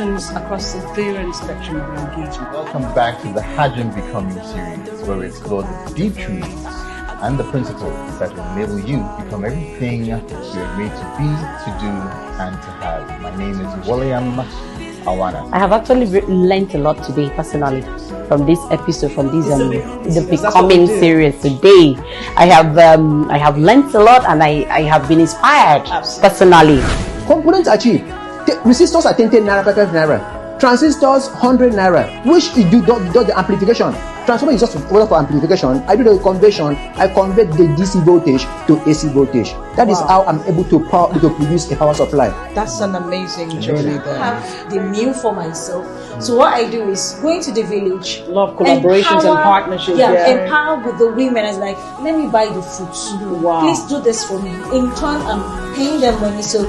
solutions across a varied spectrum of engagement. Welcome back to the Hajim Becoming series, where we explore the deep truths and the principles that will enable you become everything you are made to be, to do, and to have. My name is William Awana. I have actually learned a lot today, personally, from this episode, from this the Becoming series today. I have learned a lot, and I have been inspired personally. Components are cheap. Resistors are 10 naira, 5 naira. Transistors 100 naira. Which you do the amplification. Transformer is just for amplification. I do the conversion. I convert the DC voltage to AC voltage. That is how I'm able to produce a power supply. That's an amazing journey there. I have the meal for myself. So what I do is go into the village. Love collaborations and partnerships. Empower with the women. It's like, let me buy the food. Wow. Please do this for me. In turn, I'm paying them money. So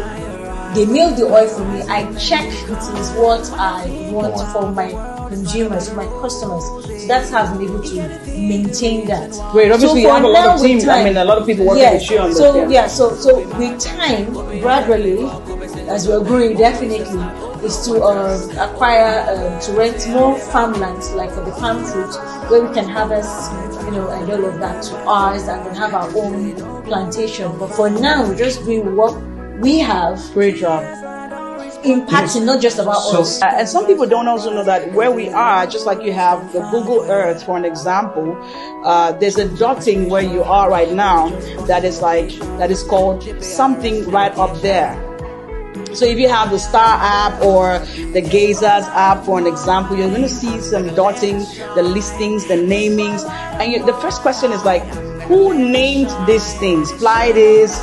they mill the oil for me. I check it is what I want for my consumers, for my customers. So that's how I've been able to maintain that. Great. Obviously, you have a lot of teams. I mean, a lot of people working with you on this. So with time, gradually, as we're growing, definitely, is to acquire, to rent more farmlands, like for the farm fruit, where we can harvest, and all of that to ours, and we have our own plantation. But for now, we're just doing what we have. Great job. Impacting not just about us. And some people don't also know that where we are, just like you have the Google Earth, for an example, there's a dotting where you are right now that is called something right up there. So if you have the Star app or the Gazers app, for an example, you're going to see some dotting, the listings, the namings. And the first question is like, who named these things? Fly this,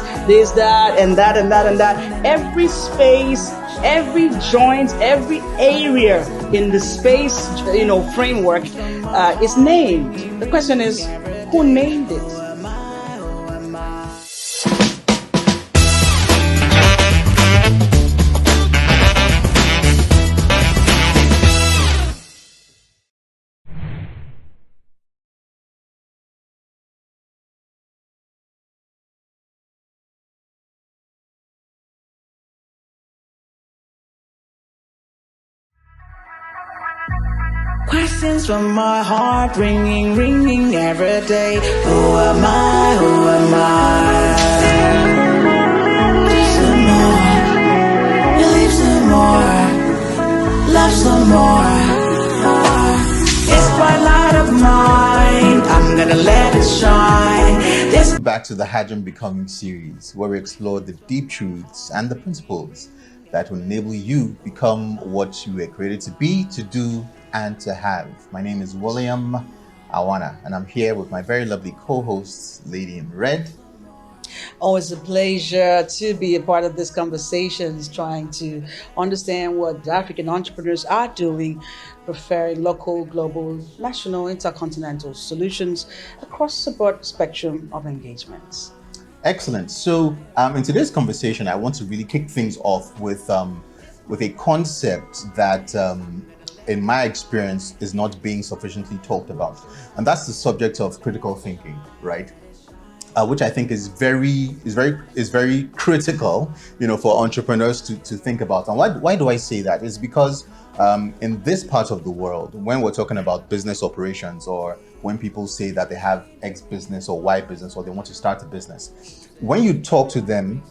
that, and that, and that, and that. Every space, every joint, every area in the space, framework is named. The question is, who named it? Questions from my heart ringing every day. Who am I? Who am I? Some more, believe some more, love some more. It's bright light of mine, I'm gonna let it shine. Back to the Hajim Becoming series, where we explore the deep truths and the principles that will enable you become what you were created to be, to do, and to have. My name is William Awana, and I'm here with my very lovely co-hosts, Lady in Red. Always a pleasure to be a part of this conversations, trying to understand what African entrepreneurs are doing, preferring local, global, national, intercontinental solutions across the broad spectrum of engagements. Excellent. So in today's conversation, I want to really kick things off with a concept that in my experience is not being sufficiently talked about, and that's the subject of critical thinking, right? Which I think is very critical, for entrepreneurs to think about. And why do I say that? It's because in this part of the world, when we're talking about business operations, or when people say that they have X business or Y business, or they want to start a business, when you talk to them,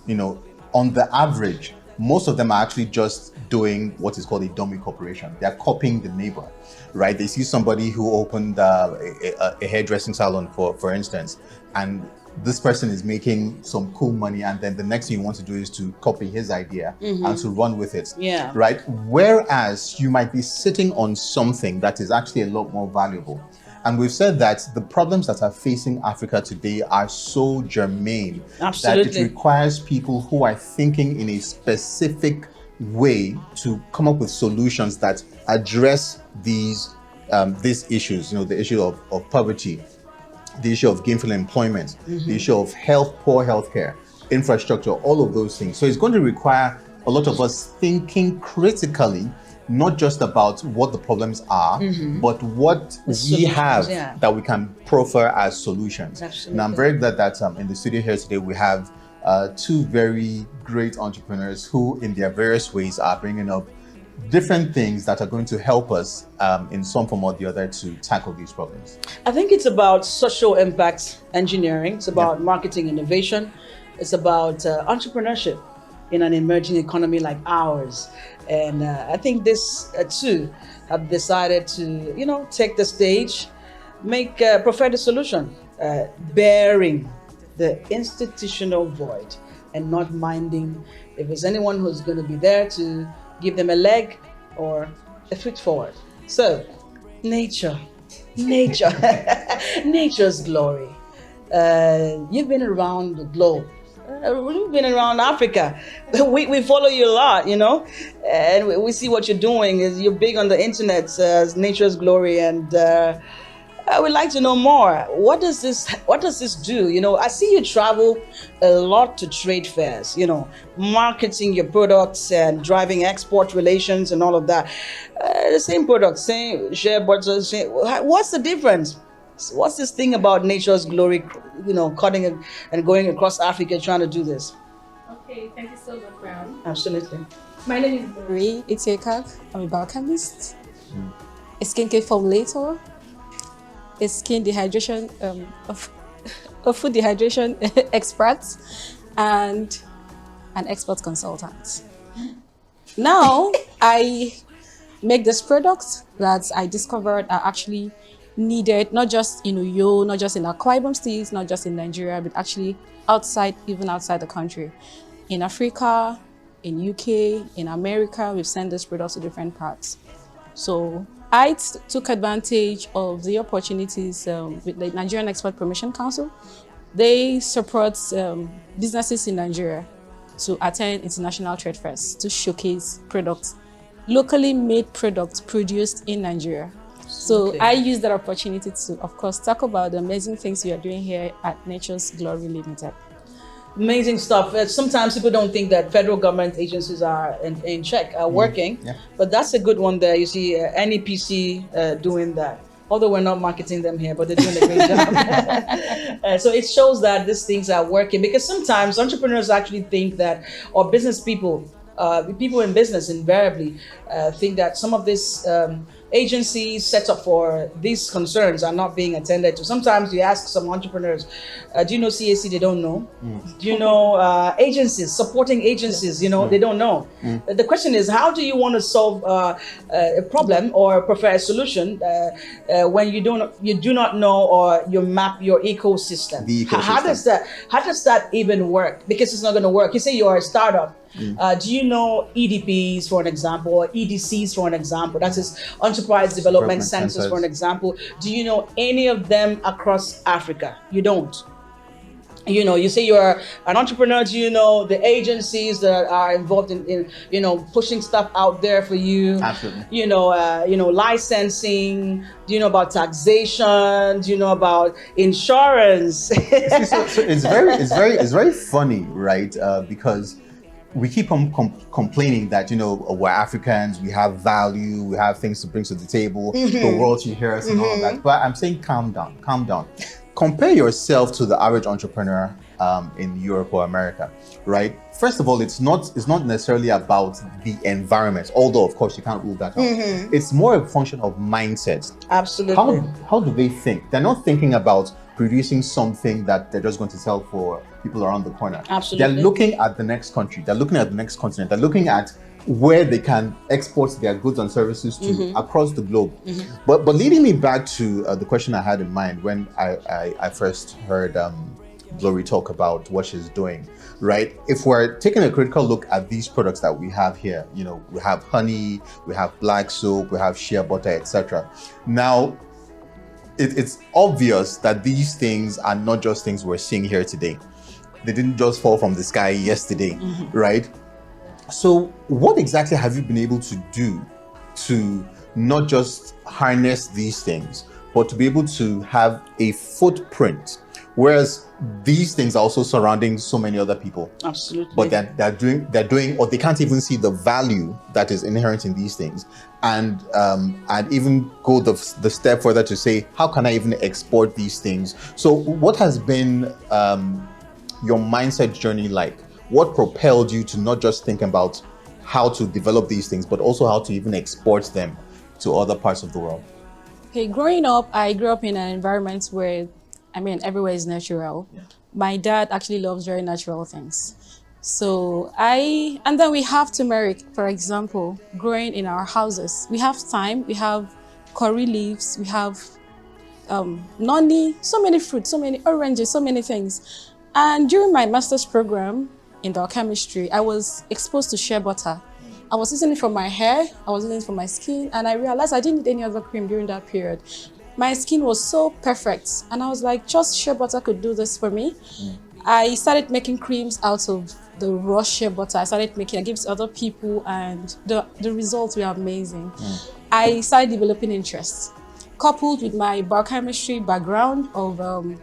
on the average, most of them are actually just doing what is called a dummy corporation. They're copying the neighbor, right? They see somebody who opened a hairdressing salon, for instance, and this person is making some cool money, and then the next thing you want to do is to copy his idea and to run with it, right? Whereas you might be sitting on something that is actually a lot more valuable. And we've said that the problems that are facing Africa today are so germane that it requires people who are thinking in a specific way to come up with solutions that address these issues, the issue of poverty, the issue of gainful employment, the issue of poor healthcare, infrastructure, all of those things. So it's going to require a lot of us thinking critically, not just about what the problems are, but what we have that we can proffer as solutions. Absolutely. And I'm very glad that in the studio here today, we have two very great entrepreneurs who in their various ways are bringing up different things that are going to help us in some form or the other to tackle these problems? I think it's about social impact engineering. It's about marketing innovation. It's about entrepreneurship in an emerging economy like ours. And I think this too have decided to, take the stage, provide a solution, bearing the institutional void and not minding if there's anyone who's going to be there to give them a leg or a foot forward. So, nature, nature's glory. You've been around the globe. We've been around Africa. We follow you a lot, and we see what you're doing. You're big on the internet as nature's glory, and I would like to know more. What does this do? I see you travel a lot to trade fairs, marketing your products and driving export relations and all of that. The same products, same share butters. What's the difference? What's this thing about nature's glory, cutting and going across Africa trying to do this? Okay, thank you so much, Brown. Absolutely. My name is Marie Itiekak. I'm a biochemist, a skincare formulator, a skin dehydration, a food dehydration expert, and an export consultant. Now, I make these products that I discovered are actually needed, not just in Uyo, not just in Akwa Ibom states, not just in Nigeria, but actually even outside the country. In Africa, in UK, in America, we've sent these products to different parts. So I took advantage of the opportunities with the Nigerian Export Promotion Council. They support businesses in Nigeria to attend international trade fairs to showcase products, locally made products produced in Nigeria. So I use that opportunity to, of course, talk about the amazing things we are doing here at Nature's Glory Limited. Amazing stuff. Sometimes people don't think that federal government agencies are in check, are working, but that's a good one there. You see NEPC doing that. Although we're not marketing them here, but they're doing a great job. So it shows that these things are working, because sometimes entrepreneurs actually think that, or business people in business invariably think that some of these agencies set up for these concerns are not being attended to. Sometimes you ask some entrepreneurs, do you know CAC? They don't know. Do you know agencies, supporting agencies? They don't know. The question is, how do you want to solve a problem or prefer a solution when you do not know, or you map your ecosystem? How does that even work? Because it's not going to work. You say you're a startup. Do you know EDPs, for an example, or EDCs, for an example? That is Enterprise Development Centers, for an example. Do you know any of them across Africa? You don't. You say you're an entrepreneur. Do you know the agencies that are involved in pushing stuff out there for you? Absolutely. Licensing. Do you know about taxation? Do you know about insurance? So it's very funny, right? Because we keep on complaining that, we're Africans, we have value, we have things to bring to the table, the world should hear us and all of that. But I'm saying, calm down. Compare yourself to the average entrepreneur in Europe or America, right? First of all, it's not necessarily about the environment, although of course you can't rule that out. It's more a function of mindset. Absolutely. How do they think? They're not thinking about producing something that they're just going to sell for people around the corner. Absolutely. They're looking at the next country. They're looking at the next continent. They're looking at where they can export their goods and services to across the globe. But leading me back to the question I had in mind when I first heard Glory talk about what she's doing, right? If we're taking a critical look at these products that we have here, we have honey, we have black soap, we have shea butter, etc. Now, it's obvious that these things are not just things we're seeing here today. They didn't just fall from the sky yesterday, right? So what exactly have you been able to do to not just harness these things, but to be able to have a footprint? Whereas these things are also surrounding so many other people. Absolutely. But they're doing, or they can't even see the value that is inherent in these things. And even go the step further to say, how can I even export these things? So what has been your mindset journey like? What propelled you to not just think about how to develop these things, but also how to even export them to other parts of the world? Okay, growing up, I grew up in an environment where, everywhere is natural. Yeah. My dad actually loves very natural things. So and then we have turmeric, for example, growing in our houses. We have thyme, we have curry leaves, we have noni, so many fruits, so many oranges, so many things. And during my master's program in biochemistry, I was exposed to shea butter. I was using it for my hair, I was using it for my skin, and I realized I didn't need any other cream during that period. My skin was so perfect, and I was like, just shea butter could do this for me. I started making creams out of the raw shea butter. I started making, I gave it to other people, and the results were amazing. I started developing interest. Coupled with my biochemistry background of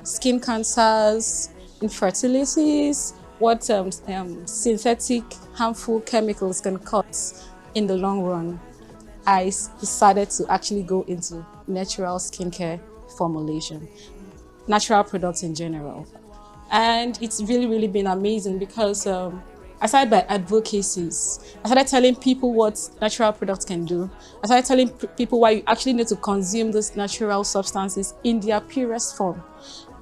skin cancers, infertilities, what synthetic harmful chemicals can cause in the long run, I decided to actually go into natural skincare formulation, natural products in general. And it's really, really been amazing because I started by advocacies. I started telling people what natural products can do. I started telling people why you actually need to consume these natural substances in their purest form.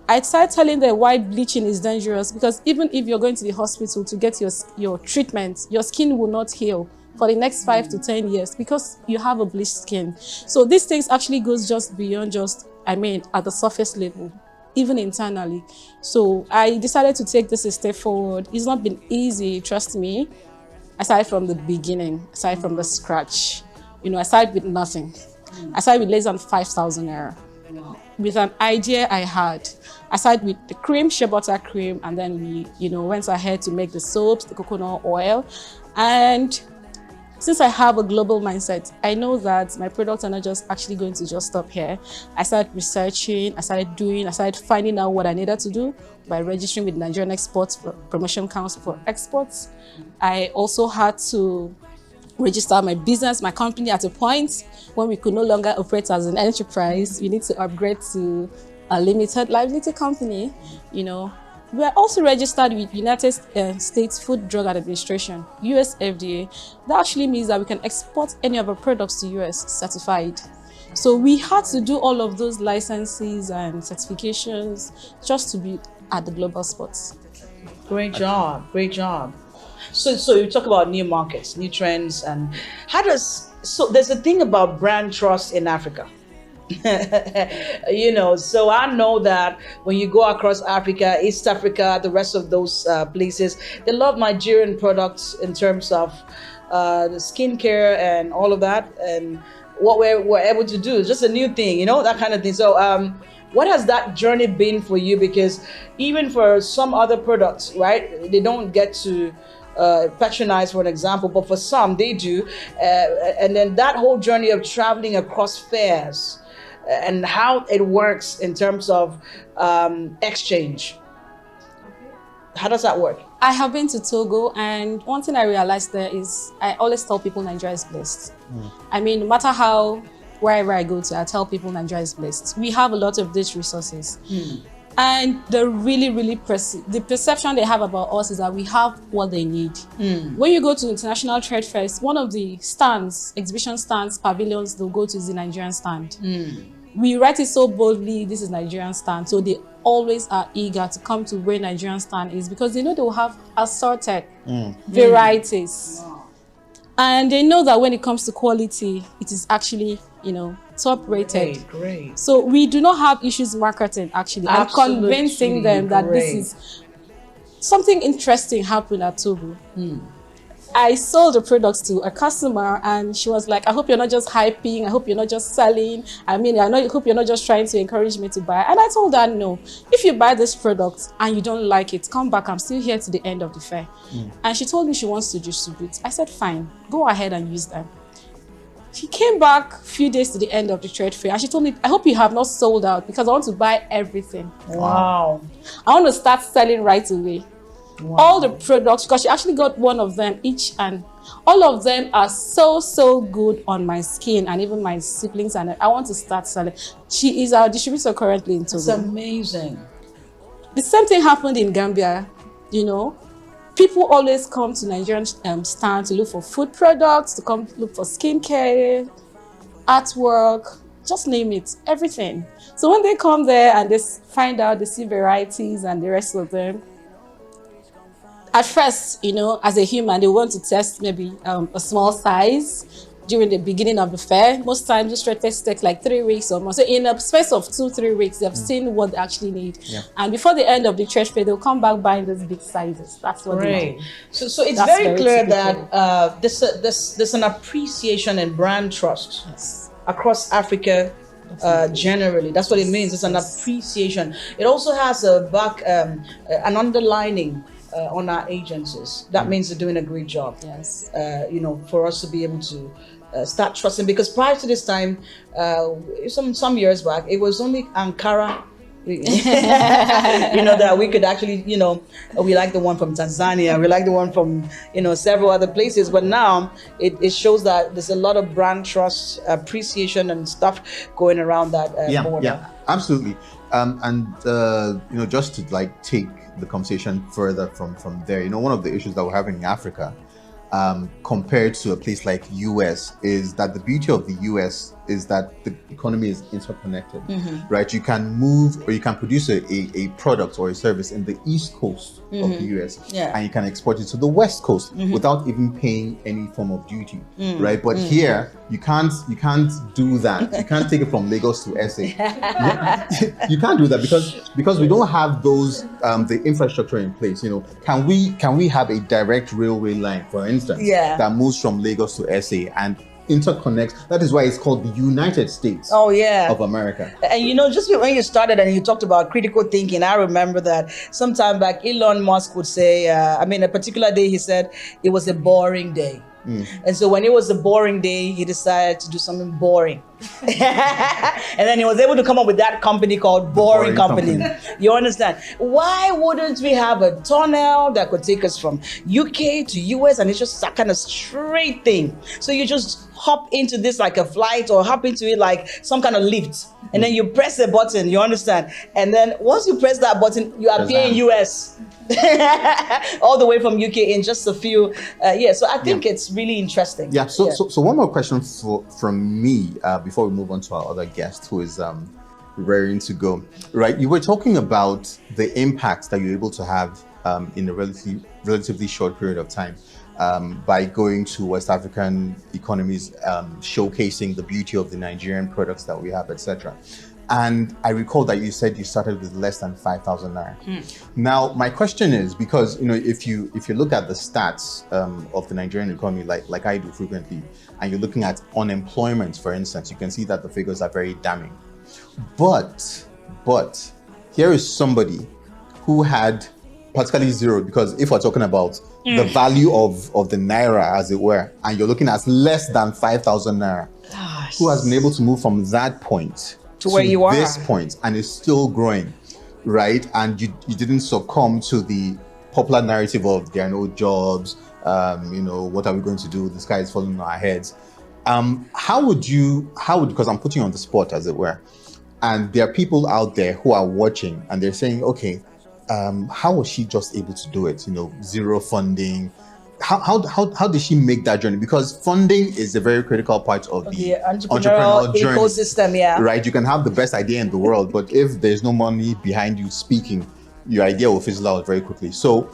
I started telling them why bleaching is dangerous, because even if you're going to the hospital to get your treatment, your skin will not heal for the next 5 to 10 years because you have a bleached skin. So these things actually goes just beyond just, at the surface level, even internally. So I decided to take this a step forward. It's not been easy, trust me. I started from the beginning, I started from the scratch. I started with nothing. I started with less than 5,000 naira. With an idea I had. I started with the cream, shea butter cream, and then we, went ahead to make the soaps, the coconut oil. And since I have a global mindset, I know that my products are not just actually going to just stop here. I started researching, I started finding out what I needed to do by registering with Nigerian Exports Promotion Council for exports. I also had to register my business, my company at a point when we could no longer operate as an enterprise. We need to upgrade to a limited liability company. We are also registered with United States Food Drug Administration, US FDA. That actually means that we can export any of our products to US certified. So we had to do all of those licenses and certifications just to be at the global spots. Great job, great job. So you talk about new markets, new trends, and so there's a thing about brand trust in Africa. So I know that when you go across Africa, East Africa, the rest of those places, they love Nigerian products in terms of the skincare and all of that, and what we're able to do. It's just a new thing, that kind of thing. So what has that journey been for you? Because even for some other products, right, they don't get to patronize, for an example, but for some they do, and then that whole journey of traveling across fairs and how it works in terms of exchange. How does that work? I have been to Togo, and one thing I realized there is I always tell people Nigeria is blessed. No matter wherever I go to, I tell people Nigeria is blessed. We have a lot of these resources. And the the perception they have about us is that we have what they need. When you go to international trade fairs, one of the stands, exhibition stands, pavilions they'll go to is the Nigerian stand. We write it so boldly, this is Nigerian stand. So they always are eager to come to where Nigerian stand is, because they know they will have assorted varieties. And they know that when it comes to quality, it is actually, top rated. Great. So we do not have issues marketing, actually. Absolutely. And convincing them that this is something interesting happened at Togo. I sold the products to a customer, and she was like, I hope you're not just hyping. I hope you're not just selling. I hope you're not just trying to encourage me to buy. And I told her, no, if you buy this product and you don't like it, come back. I'm still here to the end of the fair. And she told me she wants to distribute. I said, fine, go ahead and use them. She came back a few days to the end of the trade fair, and she told me, I hope you have not sold out, because I want to buy everything. Wow. I want to start selling right away. Wow. All the products, because she actually got one of them each, and all of them are so good on my skin and even my siblings, and I want to start selling. She is our distributor currently in Togo. It's amazing. The same thing happened in Gambia, people always come to Nigerian stand to look for food products, to come look for skincare, artwork, just name it, everything. So when they come there and they find out, they see varieties and the rest of them, at first, you know, as a human, they want to test maybe a small size during the beginning of the fair. Most times, the trade tests take like 3 weeks or more. So in a space of 2-3 weeks, they've seen what they actually need. Yeah. And before the end of the trade fair, they'll come back buying those big sizes. That's what they do. So it's That's very very clear typical. that there's an appreciation and brand trust across Africa. Generally, that's what it means. It's an appreciation. It also has an underlining on our agencies. That means they're doing a great job. Yes. You know, for us to be able to start trusting, because prior to this time, some years back, it was only Ankara. You know, that we could actually, you know, we like the one from Tanzania, we like the one from, you know, several other places. But now it shows that there's a lot of brand trust, appreciation, and stuff going around that border. Yeah, absolutely. And you know, just to like take the conversation further from there, you know, one of the issues that we're having in Africa, compared to a place like US, is that the beauty of the US is that the economy is interconnected, right? You can move or you can produce a product or a service in the East Coast of the US, and you can export it to the West Coast without even paying any form of duty, right? But here you can't do that. You can't take it from Lagos to SA. You can't do that because we don't have those the infrastructure in place. You know, can we have a direct railway line, for instance, that moves from Lagos to SA and interconnects? That is why it's called the United States of America. And you know, just when you started and you talked about critical thinking, I remember that sometime back Elon Musk would say, a particular day he said it was a boring day. And so when it was a boring day, he decided to do something boring. And then he was able to come up with that company called Boring Company. You understand? Why wouldn't we have a tunnel that could take us from UK to US, and it's just that kind of straight thing? So you just hop into this like a flight, or hop into it like some kind of lift, and then you press a button, you understand? And then once you press that button, you appear in US. All the way from UK in just a few so I think it's really interesting. So one more question from me before we move on to our other guest, who is raring to go. Right, you were talking about the impact that you're able to have in a relatively short period of time by going to West African economies, showcasing the beauty of the Nigerian products that we have, etc. And I recall that you said you started with less than 5,000 naira. Now, my question is, because you know, if you look at the stats of the Nigerian economy, like I do frequently, and you're looking at unemployment, for instance, you can see that the figures are very damning. But here is somebody who had particularly zero, because if we're talking about the value of the naira, as it were, and you're looking at less than 5,000 naira, who has been able to move from that point to where you are, this point, and is still growing, right? And you didn't succumb to the popular narrative of there are no jobs, you know, what are we going to do? The sky is falling on our heads. How would, because I'm putting you on the spot, as it were, and there are people out there who are watching and they're saying, okay, how was she just able to do it? You know, zero funding. How did she make that journey? Because funding is a very critical part of the entrepreneurial journey, ecosystem. Right? You can have the best idea in the world, but if there's no money behind you speaking, your idea will fizzle out very quickly. So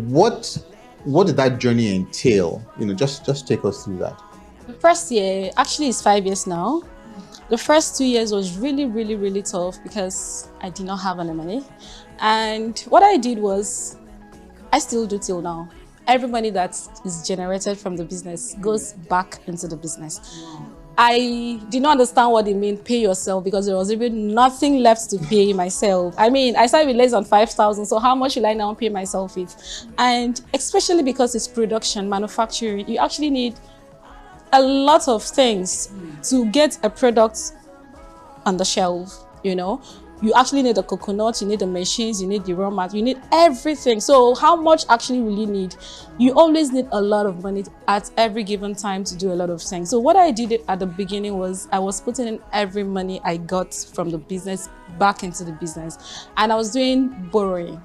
what did that journey entail? You know, just take us through that. The first year, actually it's 5 years now. The first 2 years was really, really, really tough because I did not have any money. And what I did was, I still do till now. Every money that is generated from the business goes back into the business. I did not understand what it meant, pay yourself, because there was even nothing left to pay myself. I mean, I started with less than 5,000, so how much will I now pay myself with? And especially because it's production, manufacturing, you actually need a lot of things to get a product on the shelf, you know. You actually need the coconut, you need the machines, you need the raw mat, you need everything. So how much actually will you need? You always need a lot of money at every given time to do a lot of things. So what I did at the beginning was I was putting in every money I got from the business back into the business. And I was doing borrowing.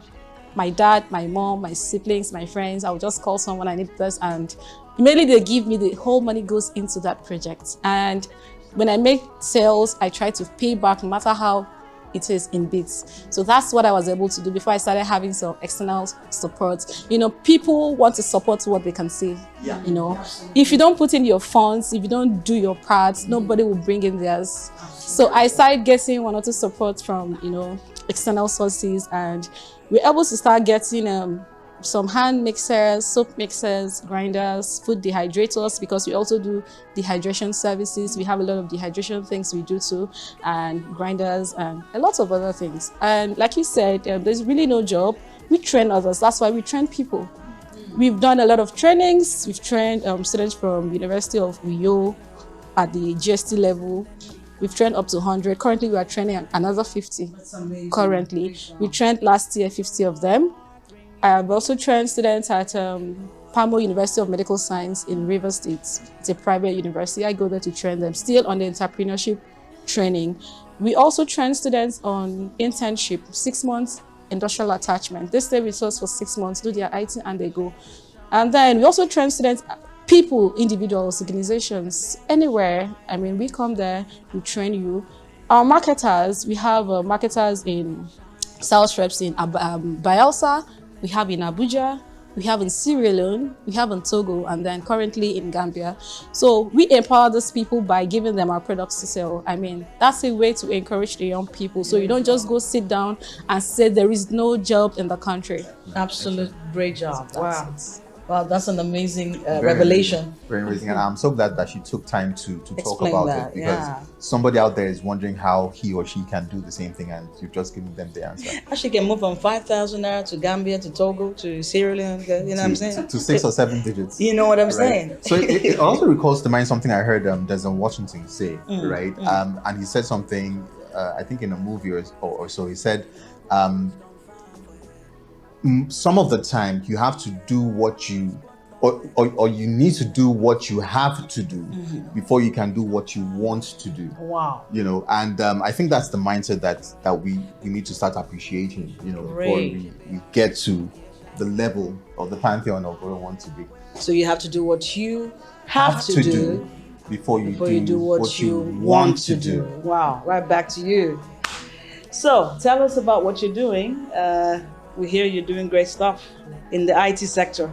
my dad, my mom, my siblings, my friends. I would just call someone, I need this, and immediately they give me, the whole money goes into that project. And when I make sales, I try to pay back no matter how it is in bits. So that's what I was able to do before I started having some external support. You know, people want to support what they can see. Yeah. You know, if you don't put in your funds, if you don't do your part, nobody will bring in theirs. So I started getting one or two support from, you know, external sources, and we're able to start getting some hand mixers, soap mixers, grinders, food dehydrators, because we also do dehydration services. We have a lot of dehydration things we do too, and grinders and a lot of other things. And like you said, there's really no job. We train others. That's why we train people. We've done a lot of trainings. We've trained students from University of Uyo at the GST level. We've trained up to 100. Currently, we are training another 50. That's amazing. Currently, we trained last year 50 of them. I've also trained students at Pamo University of Medical Science in Rivers State. It's a private university. I go there to train them, still on the entrepreneurship training. We also train students on internship, 6 months industrial attachment. They stay with us for 6 months, do their IT, and they go. And then we also train students, people, individuals, organizations, anywhere. I mean, we come there, we train you. Our marketers, we have marketers in sales reps in Bayelsa, we have in Abuja, we have in Sierra Leone, we have in Togo, and then currently in Gambia. So we empower these people by giving them our products to sell. I mean, that's a way to encourage the young people. So you don't just go sit down and say there is no job in the country. Absolute great job. Wow. Wow, that's an amazing Very revelation. amazing, very amazing. And I'm so glad that she took time to talk Explain about that, it, because yeah. somebody out there is wondering how he or she can do the same thing, and you've just given them the answer. Actually, can move from 5,000 naira to Gambia to Togo to Sierra Leone. You know what I'm saying? To 6 or 7 digits. You know what I'm Right. saying? So it also recalls to mind something I heard Denzel Washington say, right? And he said something, I think in a movie or so. He said, some of the time you have to do what you, or you need to do what you have to do before you can do what you want to do. Wow. You know, and I think that's the mindset that we need to start appreciating, you know, before we get to the level of the pantheon of where we want to be. So you have to do what you have to do before you do what you want to do. Wow, right back to you. So tell us about what you're doing. We hear you're doing great stuff in the IT sector.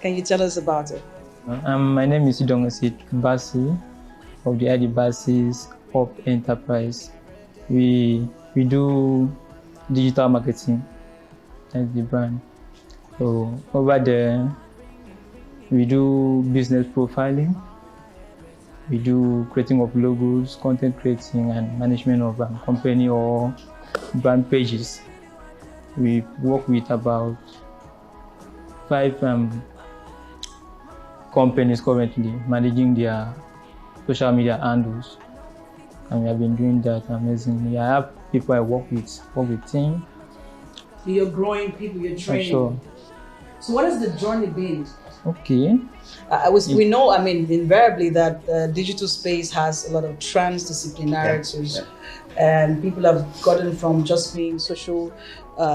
Can you tell us about it? My name is Idongosit Basi of the ID Basis Hub Enterprise. We do digital marketing. That's the brand. So over there, we do business profiling. We do creating of logos, content creating, and management of company or brand pages. We work with about 5 companies currently managing their social media handles, and we have been doing that amazingly. I have people I work with team. You're growing people, you're training. Sure. So what has the journey been? Okay. We know, I mean, invariably that digital space has a lot of transdisciplinarities, and people have gotten from just being social,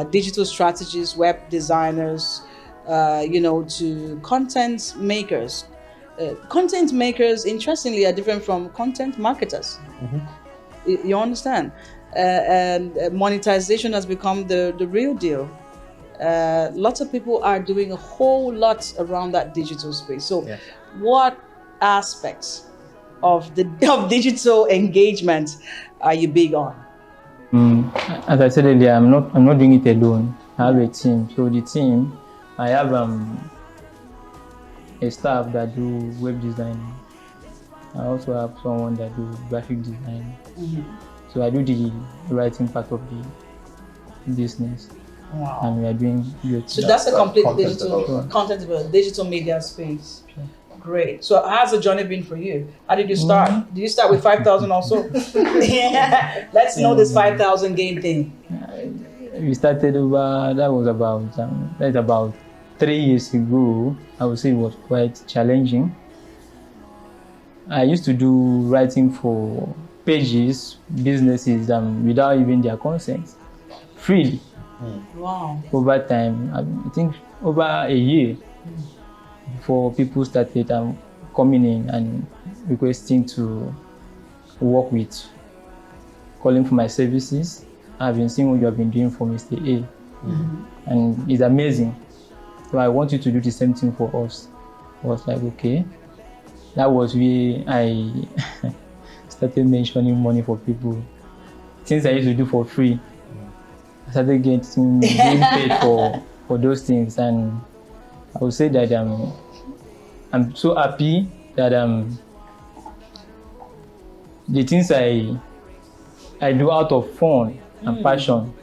digital strategists, web designers, to content makers. Content makers, interestingly, are different from content marketers. You understand? And monetization has become the real deal. Lots of people are doing a whole lot around that digital space. So what aspects of digital engagement are you big on? As I said earlier, I'm not doing it alone. I have a team. So the team, I have a staff that do web design. I also have someone that do graphic design. So I do the writing part of the business. Wow. And we are doing good. So that's a complete content digital media space. Sure. Great. So how's the journey been for you? How did you start? Did you start with 5,000 also? Let's know this 5,000 game thing. We started that's about 3 years ago. I would say it was quite challenging. I used to do writing for pages, businesses, without even their consent, freely. Wow. Over time, I think over a year, before people started coming in and requesting to work with, calling for my services. I've been seeing what you have been doing for Mr. A, and it's amazing. So I want you to do the same thing for us. I was like, okay. That was where I started mentioning money for people. Things I used to do for free, I started being paid for those things, and I would say that I'm so happy that the things I do out of fun and passion,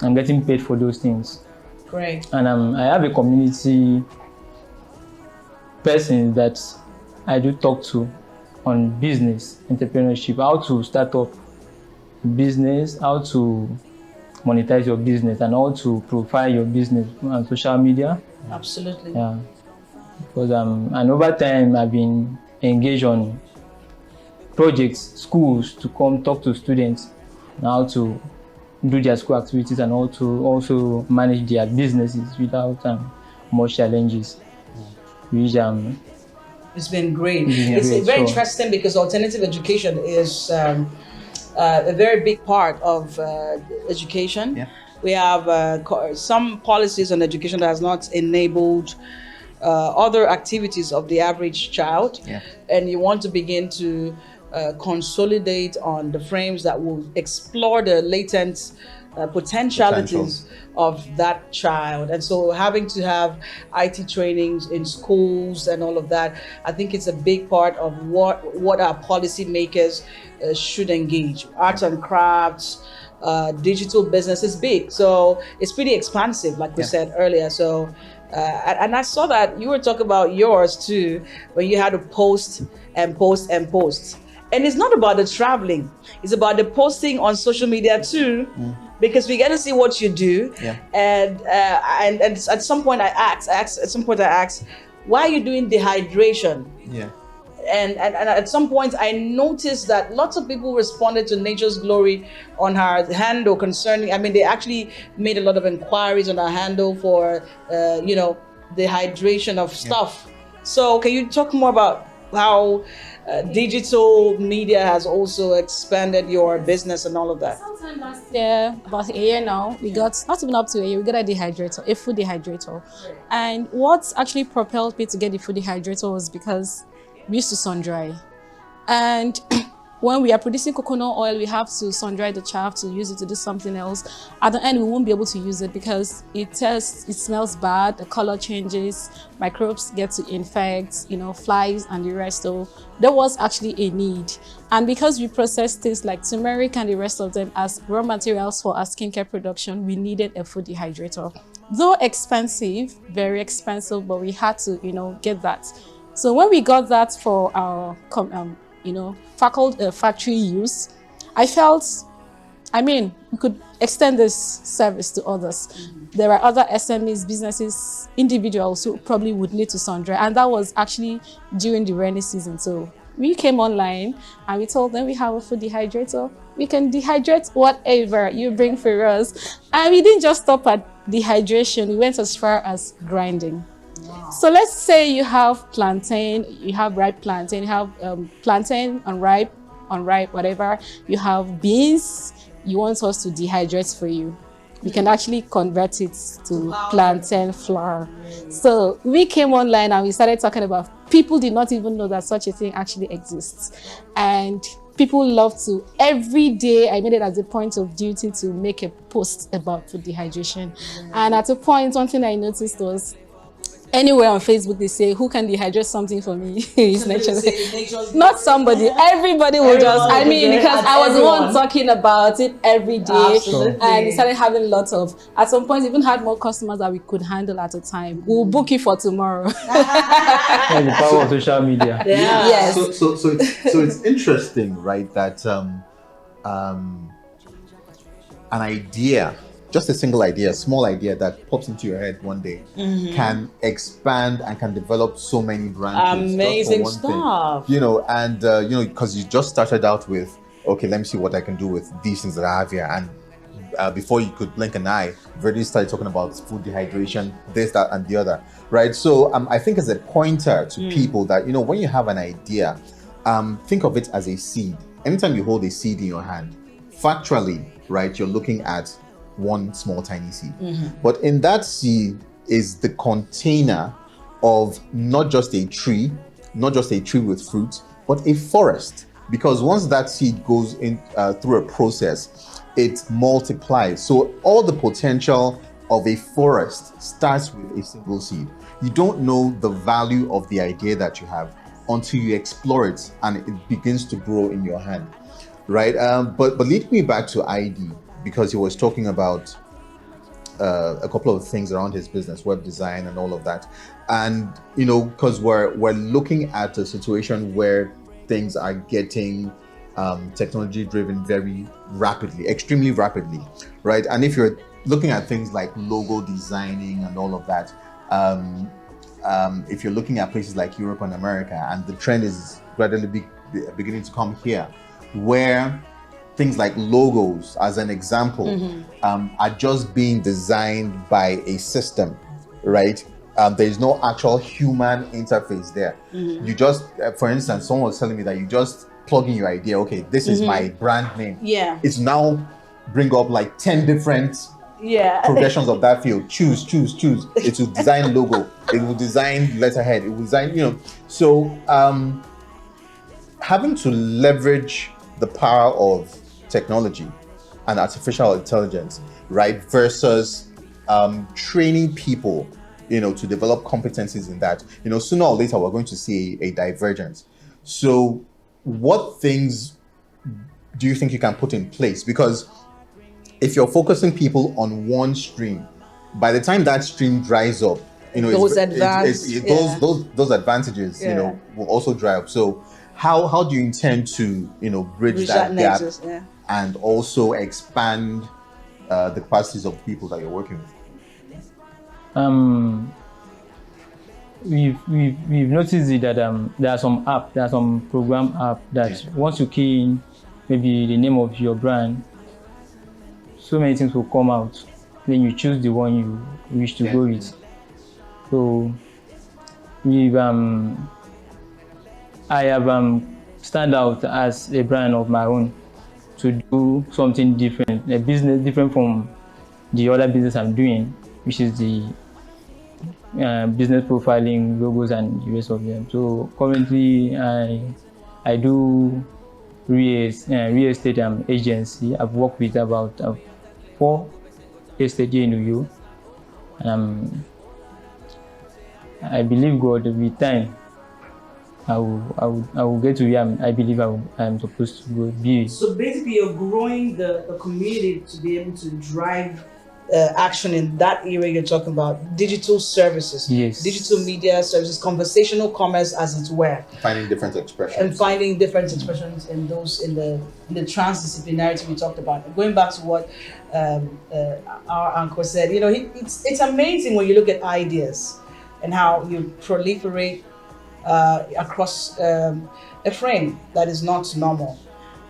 I'm getting paid for those things. Great. And I have a community person that I do talk to on business, entrepreneurship, how to start up business, how to monetize your business, and how to profile your business on social media. Absolutely. Yeah. Because and over time I've been engaged on projects, schools to come talk to students on how to do their school activities and how to also manage their businesses without much challenges. Which it's been great. Yeah, It's great, very sure. interesting because alternative education is a very big part of education. Yeah. We have some policies on education that has not enabled other activities of the average child. Yeah. And you want to begin to consolidate on the frames that will explore the latent potentialities of that child. And so having to have IT trainings in schools and all of that, I think it's a big part of what our policymakers should engage. Arts and crafts, digital business is big. So it's pretty expansive, like we said earlier. So, and I saw that you were talking about yours too, when you had to post and post and post. And it's not about the traveling, it's about the posting on social media too, because we get to see what you do. Yeah. And at some point I asked, why are you doing dehydration? Yeah. And at some point I noticed that lots of people responded to Nature's Glory on her handle concerning, they actually made a lot of inquiries on our handle for, the hydration of stuff. So can you talk more about how digital media has also expanded your business and all of that? Sometime last year, about a year now, we got, not even up to a year, we got a food dehydrator. And what actually propelled me to get the food dehydrator was because we used to sun dry. And when we are producing coconut oil, we have to sun dry the chaff to use it to do something else. At the end, we won't be able to use it because it smells bad, the color changes, microbes get to infect, flies and the rest. So there was actually a need. And because we process things like turmeric and the rest of them as raw materials for our skincare production, we needed a food dehydrator. Though expensive, very expensive, but we had to, get that. So when we got that for our, factory use, I felt, we could extend this service to others. There are other SMEs, businesses, individuals who probably would need to sun dry, and that was actually during the rainy season. So we came online and we told them we have a food dehydrator. We can dehydrate whatever you bring for us. And we didn't just stop at dehydration, we went as far as grinding. Wow. So let's say you have plantain, you have ripe plantain, you have plantain unripe, whatever. You have beans, you want us to dehydrate for you. We can actually convert it to plantain flour. So we came online and we started talking about, people did not even know that such a thing actually exists. And people love to, every day I made it as a point of duty to make a post about food dehydration. And at a point, one thing I noticed was, anywhere on Facebook, they say, who can dehydrate something for me? It's not somebody. Everybody will just, because I was the one talking about it every day. Absolutely. And we started having lots of, at some point, even had more customers that we could handle at a time. We'll book you for tomorrow. That's the power of social media. Yeah. Yes. So it's interesting, right? That an idea, just a single idea, a small idea that pops into your head one day, can expand and can develop so many branches. Amazing stuff. Because you just started out with, okay, let me see what I can do with these things that I have here, and before you could blink an eye, we've already started talking about food dehydration, this, that, and the other, right? So I think as a pointer to people that, when you have an idea, think of it as a seed. Anytime you hold a seed in your hand, factually, right, you're looking at one small tiny seed. But in that seed is the container of not just a tree with fruit, but a forest. Because once that seed goes in through a process, it multiplies. So all the potential of a forest starts with a single seed. You don't know the value of the idea that you have until you explore it and it begins to grow in your hand, right? But lead me back to ID, because he was talking about a couple of things around his business, web design and all of that. And, because we're looking at a situation where things are getting technology driven very rapidly, extremely rapidly, right? And if you're looking at things like logo designing and all of that, if you're looking at places like Europe and America, and the trend is gradually beginning to come here, where things like logos, as an example, are just being designed by a system, right? There's no actual human interface there. You just, for instance, someone was telling me that you just plug in your idea. Okay, this is my brand name. Yeah. It's now bring up like 10 different progressions of that field. Choose. It will design logo. It will design letterhead. It will design, So having to leverage the power of technology and artificial intelligence, right, versus training people, to develop competencies in that, sooner or later we're going to see a divergence. So what things do you think you can put in place? Because if you're focusing people on one stream, by the time that stream dries up, those those advantages, will also dry up. So how do you intend to, bridge that gap nexus, and also expand the capacities of people that you're working with? We've noticed it that there are some program app that once you key in maybe the name of your brand, so many things will come out. Then you choose the one you wish to go with. So I have stand out as a brand of my own to do something different, a business different from the other business I'm doing, which is the business profiling, logos, and the rest of them. So currently, I do real estate agency. I've worked with about 4 estate here in Uyo, and I believe God with time I will get to where I believe I'm supposed to go be. So basically, you're growing the community to be able to drive action in that area you're talking about, digital services, digital media services, conversational commerce, as it were. Finding different expressions. And finding different expressions in the transdisciplinarity we talked about. Going back to what our uncle said, it's amazing when you look at ideas and how you proliferate across a frame that is not normal.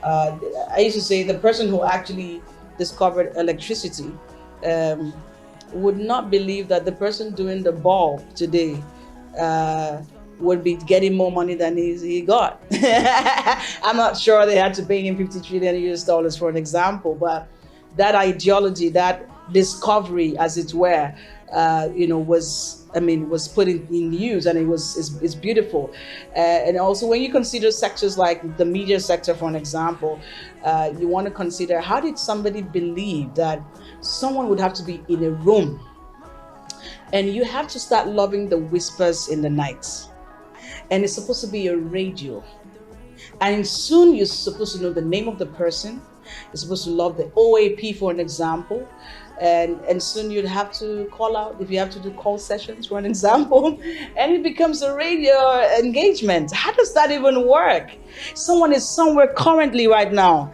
I used to say the person who actually discovered electricity would not believe that the person doing the bulb today would be getting more money than he got. I'm not sure they had to pay him $50 trillion for an example, but that ideology, that discovery, as it were, was put in use, and it's beautiful. And also, when you consider sectors like the media sector, for an example, you want to consider, how did somebody believe that someone would have to be in a room and you have to start loving the whispers in the night, and it's supposed to be a radio, and soon you're supposed to know the name of the person, you're supposed to love the OAP, for an example. And soon you'd have to call out if you have to do call sessions, for an example, and it becomes a radio engagement. How does that even work? Someone is somewhere currently right now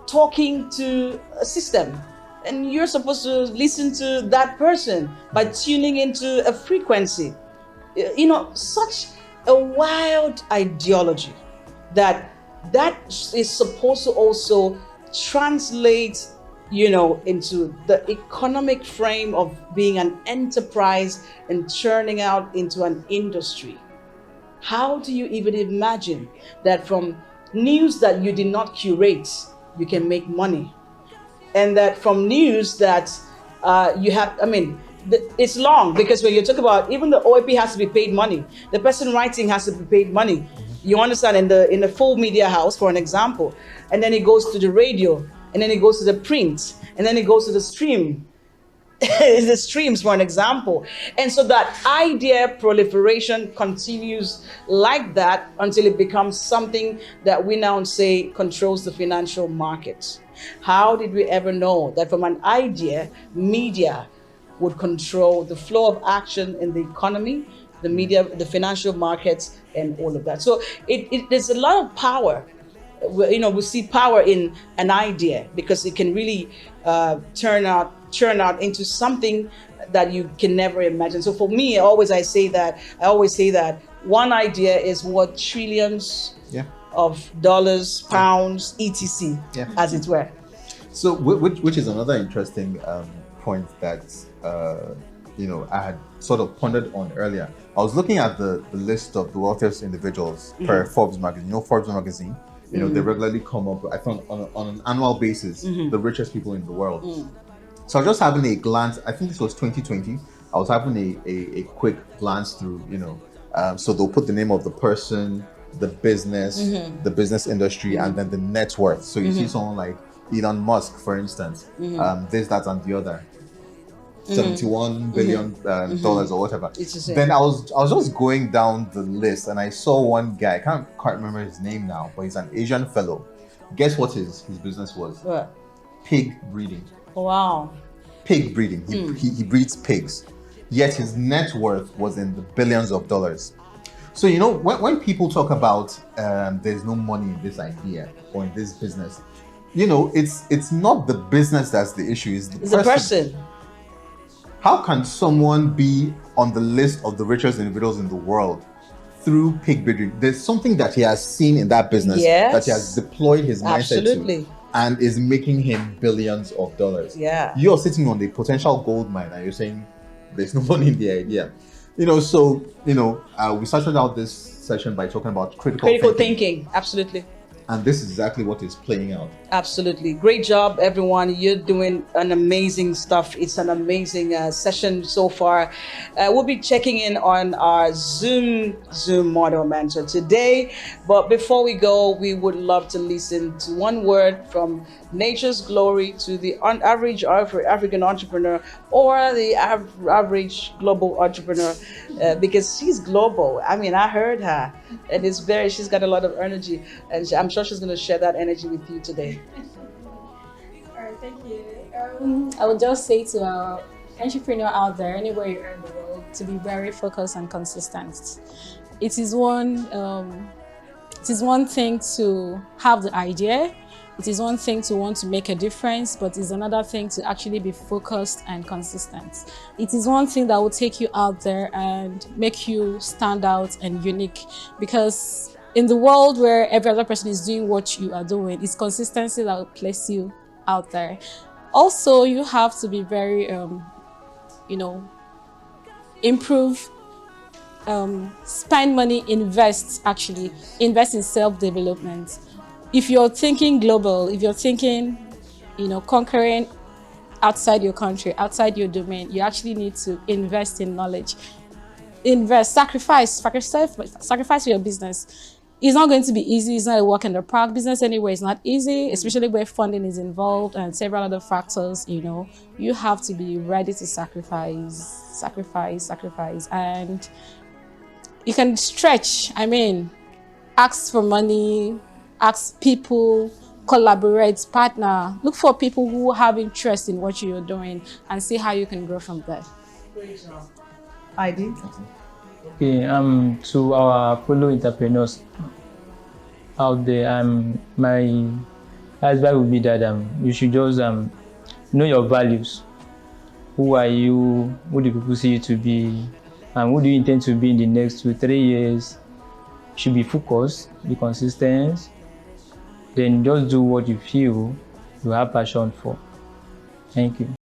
talking to a system, and you're supposed to listen to that person by tuning into a frequency. Such a wild ideology that is supposed to also translate into the economic frame of being an enterprise and churning out into an industry. How do you even imagine that from news that you did not curate, you can make money? And that from news that it's long, because when you talk about, even the OAP has to be paid money. The person writing has to be paid money. You understand, in the full media house, for an example. And then it goes to the radio, and then it goes to the print, and then it goes to the stream. The streams, for an example. And so that idea proliferation continues like that until it becomes something that we now say controls the financial market. How did we ever know that from an idea, media would control the flow of action in the economy, the media, the financial markets, and all of that? So there's a lot of power. We see power in an idea, because it can really churn out into something that you can never imagine. So for me, I always say that one idea is worth trillions of dollars, pounds, etc., as it were. So, which is another interesting point that I had sort of pondered on earlier. I was looking at the list of the wealthiest individuals per Forbes magazine. Forbes magazine. They regularly come up, I think, on an annual basis, the richest people in the world. So I was just having a glance. I think this was 2020. I was having a quick glance through, so they'll put the name of the person, the business, the business industry, and then the net worth. So you see someone like Elon Musk, for instance, this, that, and the other. $71 billion dollars or whatever. Then I was just going down the list, and I saw one guy. I can't quite remember his name now, but he's an Asian fellow. Guess what his business was? What? Pig breeding. Wow. Pig breeding. He breeds pigs. Yet his net worth was in the billions of dollars. So when people talk about there's no money in this idea or in this business, it's not the business that's the issue. It's the person. How can someone be on the list of the richest individuals in the world through pig breeding? There's something that he has seen in that business that he has deployed his mindset to, and is making him billions of dollars. Yeah. You're sitting on the potential gold mine, and you're saying there's no money in the idea. We started out this session by talking about critical thinking. Absolutely. And this is exactly what is playing out. Absolutely. Great job, everyone. You're doing an amazing stuff. It's an amazing session so far. We'll be checking in on our Zoom model mentor today. But before we go, we would love to listen to one word from Nature's Glory to the average African entrepreneur, or the average global entrepreneur, because she's global. I mean, I heard her, and she's got a lot of energy, and I'm sure she's going to share that energy with you today. All right, thank you. I would just say to our entrepreneur out there, anywhere you are in the world, to be very focused and consistent. It is one thing to have the idea. It is one thing to want to make a difference, but it's another thing to actually be focused and consistent. It is one thing that will take you out there and make you stand out and unique, because in the world where every other person is doing what you are doing, it's consistency that will place you out there. Also, you have to be very, improve, spend money, invest in self-development. If you're thinking global, if you're thinking, conquering outside your country, outside your domain, you actually need to invest in knowledge. Sacrifice your business. It's not going to be easy. It's not a walk in the park. Business anyway is not easy, especially where funding is involved and several other factors. You have to be ready to sacrifice, and you can stretch. Ask for money, ask people, collaborate, partner. Look for people who have interest in what you're doing, and see how you can grow from there. Great job. ID. Okay, to our fellow entrepreneurs out there, my advice would be that you should just know your values. Who are you? Who do people see you to be? And who do you intend to be in the next 2-3 years? You should be focused, be consistent. Then just do what you feel you have passion for. Thank you.